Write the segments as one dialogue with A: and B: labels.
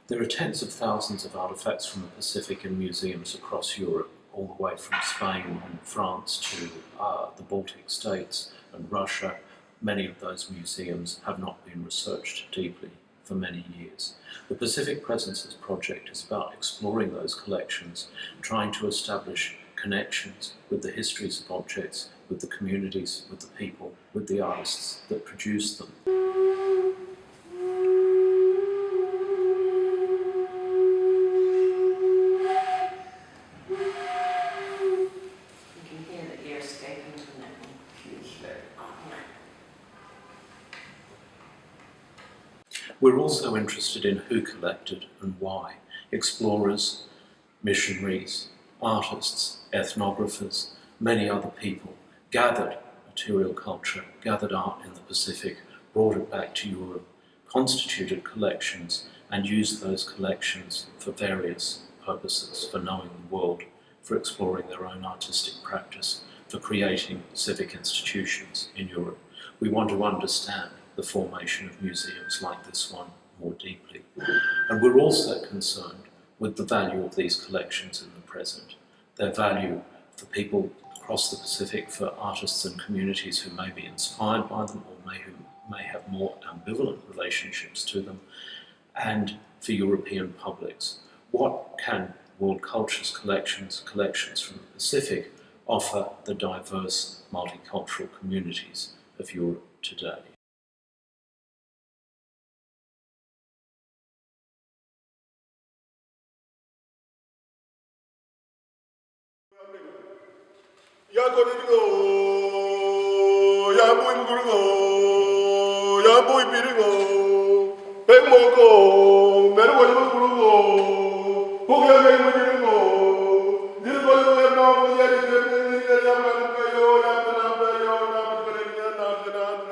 A: There are tens of thousands of artifacts from the Pacific in museums across Europe, all the way from Spain and France to the Baltic states and Russia. Many of those museums have not been researched deeply for many years. The Pacific Presences project is about exploring those collections, trying to establish connections with the histories of objects, with the communities, with the people, with the artists that produce them. We're also interested in who collected and why. Explorers, missionaries, artists, ethnographers, many other people gathered material culture, gathered art in the Pacific, brought it back to Europe, constituted collections, and used those collections for various purposes, for knowing the world, for exploring their own artistic practice, for creating civic institutions in Europe. We want to understand the formation of museums like this one more deeply. And we're also concerned with the value of these collections in the present, their value for people across the Pacific, for artists and communities who may be inspired by them or who may have more ambivalent relationships to them, and for European publics. What can World Cultures collections from the Pacific offer the diverse multicultural communities of Europe today?
B: Ya korigo, ya boy mugurgo, ya boy birigo, pegmogo, meru boy mugurgo, pugya gay mugurgo, dil boy boy na boy ya dil ya manu kayo, ya manu kayo, na pagkarinya na na.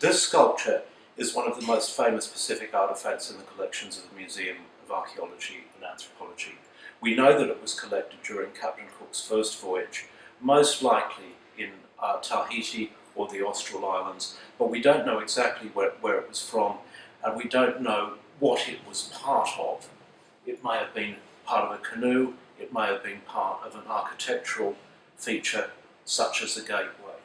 A: This sculpture is one of the most famous Pacific artifacts in the collections of the Museum of Archaeology and Anthropology. We know that it was collected during Captain Cook's first voyage, most likely in Tahiti or the Austral Islands, but we don't know exactly where it was from, and we don't know what it was part of. It may have been part of a canoe, it may have been part of an architectural feature such as a gateway.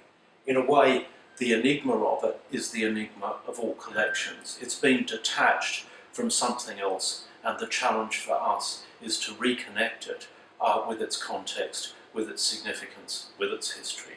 A: In a way, the enigma of it is the enigma of all collections. It's been detached from something else, and the challenge for us is to reconnect it with its context, with its significance, with its history.